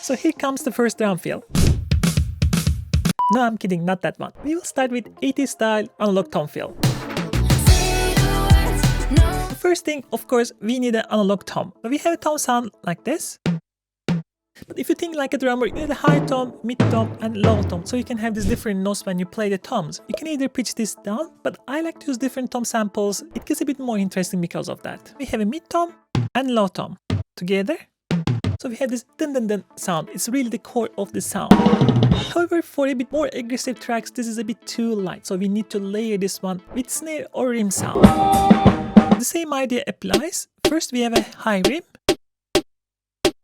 So here comes the first drum fill. No, I'm kidding, not that one. We will start with 80s style analog tom fill. The first thing, of course, we need an analog tom. So we have a tom sound like this. But if you think like a drummer, you need a high tom, mid tom, and low tom. So you can have these different notes when you play the toms. You can either pitch this down, but I like to use different tom samples. It gets a bit more interesting because of that. We have a mid tom and low tom together. So we have this dun dun dun sound. It's really the core of the sound. However, for a bit more aggressive tracks, this is a bit too light. So we need to layer this one with snare or rim sound. The same idea applies. First we have a high rim.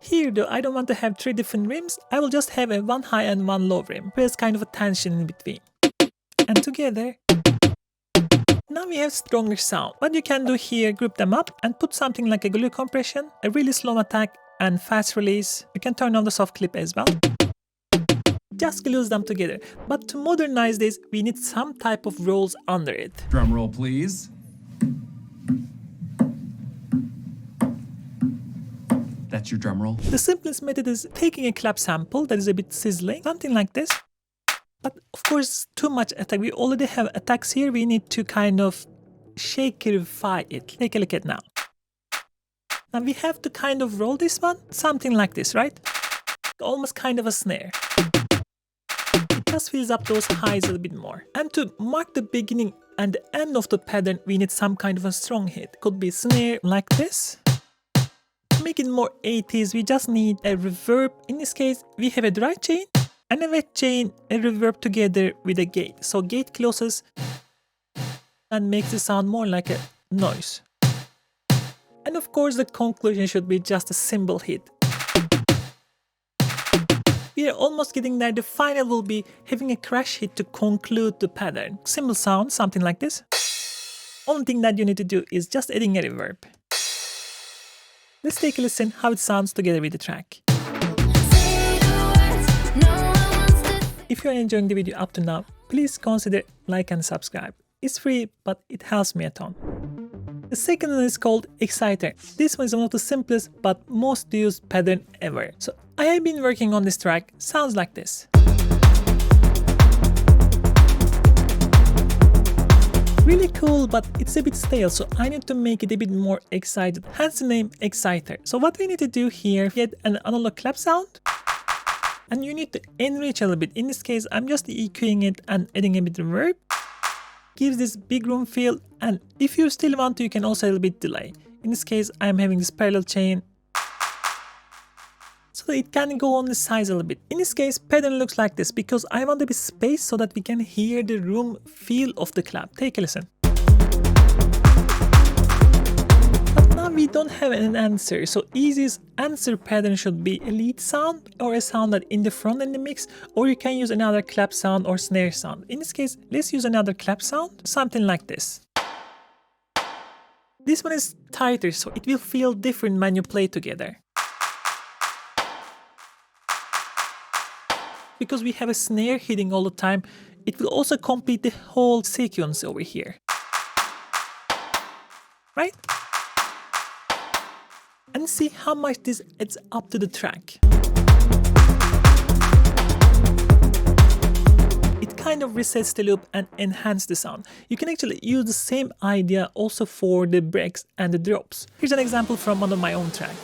Here though, I don't want to have 3 different rims. I will just have a one high and one low rim. There's kind of a tension in between. And together. Now we have stronger sound. What you can do here, group them up and put something like a glue compression, a really slow attack, and fast release. You can turn on the soft clip as well. Just glue them together. But to modernize this, we need some type of rolls under it. Drum roll, please. That's your drum roll. The simplest method is taking a clap sample that is a bit sizzling, something like this. But of course, too much attack. We already have attacks here. We need to kind of shakerify it. Take a look at now. Now we have to kind of roll this one, something like this, right? Almost kind of a snare. It just fills up those highs a little bit more. And to mark the beginning and the end of the pattern, we need some kind of a strong hit. Could be snare like this. To make it more 80s, we just need a reverb. In this case, we have a dry chain and a wet chain, a reverb together with a gate. So gate closes and makes it sound more like a noise. And of course, the conclusion should be just a cymbal hit. We are almost getting there. The final will be having a crash hit to conclude the pattern. Cymbal sound, something like this. Only thing that you need to do is just adding a reverb. Let's take a listen how it sounds together with the track. If you are enjoying the video up to now, please consider like and subscribe. It's free, but it helps me a ton. The second one is called Exciter. This one is one of the simplest but most used pattern ever. So I have been working on this track. Sounds like this. Really cool, but it's a bit stale, so I need to make it a bit more excited. Hence the name Exciter. So what we need to do here, get an analog clap sound. And you need to enrich a little bit. In this case, I'm just EQing it and adding a bit of reverb. Gives this big room feel, and if you still want to, you can also a little bit delay. In this case, I'm having this parallel chain, so that it can go on the sides a little bit. In this case, pattern looks like this because I want a bit space so that we can hear the room feel of the clap. Take a listen. But now we don't have an answer, so easiest answer pattern should be a lead sound or a sound that in the front in the mix, or you can use another clap sound or snare sound. In this case, let's use another clap sound, something like this. This one is tighter, so it will feel different when you play together. Because we have a snare hitting all the time, it will also complete the whole sequence over here. Right? And see how much this adds up to the track. It kind of resets the loop and enhances the sound. You can actually use the same idea also for the breaks and the drops. Here's an example from one of my own tracks.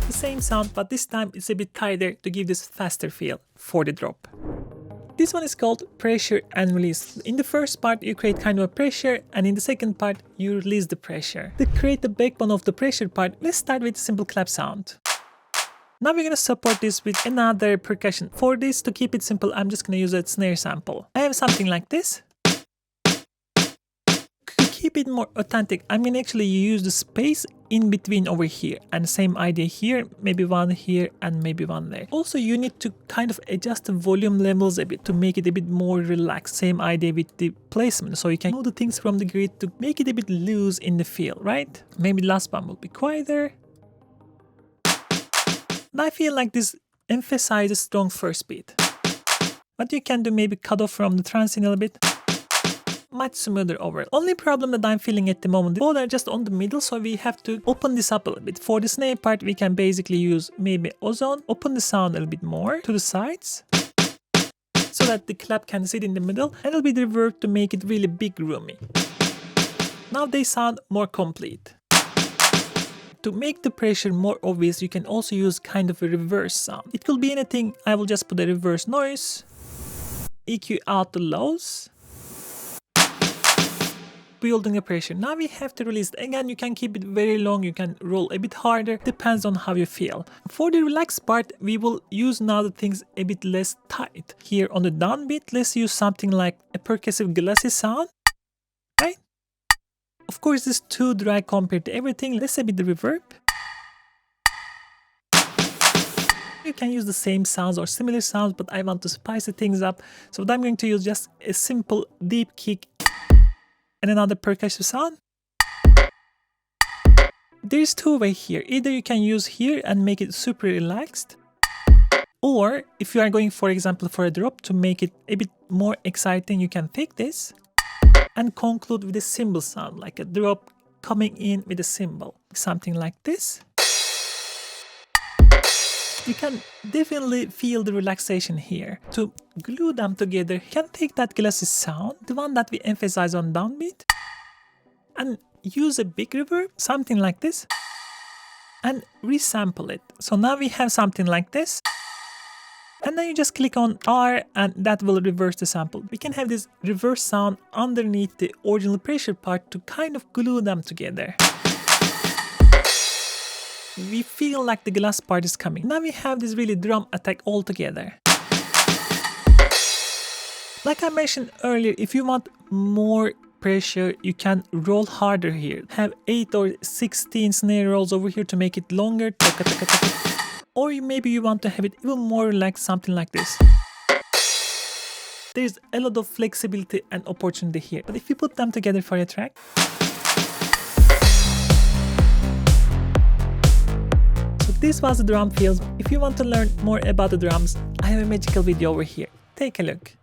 Same sound, but this time it's a bit tighter to give this faster feel for the drop. This one is called pressure and release. In the first part you create kind of a pressure, and in the second part you release the pressure. To create the backbone of the pressure part, let's start with simple clap sound. Now we're gonna support this with another percussion. For this, to keep it simple, I'm just gonna use a snare sample. I have something like this. To keep it more authentic, I'm gonna actually use the space in between over here, and same idea here, maybe one here and maybe one there. Also, you need to kind of adjust the volume levels a bit to make it a bit more relaxed. Same idea with the placement, so you can move the things from the grid to make it a bit loose in the feel, right? Maybe the last one will be quieter. And I feel like this emphasizes strong first beat. What you can do, maybe cut off from the trance in a little bit. much smoother overall. Only problem that I'm feeling at the moment, both are just on the middle, so we have to open this up a little bit. For the snare part, we can basically use maybe ozone, open the sound a little bit more to the sides, so that the clap can sit in the middle, and a little bit reverb to make it really big roomy. Now they sound more complete. To make the pressure more obvious, you can also use kind of a reverse sound. It could be anything. I will just put a reverse noise, EQ out the lows, building the pressure. Now we have to release it. Again, you can keep it very long, you can roll a bit harder, depends on how you feel. For the relaxed part, we will use now the things a bit less tight. Here on the downbeat, let's use something like a percussive glassy sound, right? Of course, this is too dry compared to everything. Let's say with the reverb. You can use the same sounds or similar sounds, but I want to spice the things up. So I'm going to use just a simple deep kick and another percussive sound. There's two ways here. Either you can use here and make it super relaxed, or if you are going, for example, for a drop to make it a bit more exciting, you can take this and conclude with a cymbal sound, like a drop coming in with a cymbal, something like this. You can definitely feel the relaxation here. To glue them together, you can take that glassy sound, the one that we emphasize on downbeat, and use a big reverb, something like this, and resample it. So now we have something like this. And then you just click on R and that will reverse the sample. We can have this reverse sound underneath the original pressure part to kind of glue them together. We feel like the glass part is coming. Now we have this really drum attack all together. Like I mentioned earlier, if you want more pressure, you can roll harder here. Have 8 or 16 snare rolls over here to make it longer. Or maybe you want to have it even more relaxed, something like this. There's a lot of flexibility and opportunity here. But if you put them together for a track, so this was the drum fills. If you want to learn more about the drums, I have a magical video over here. Take a look.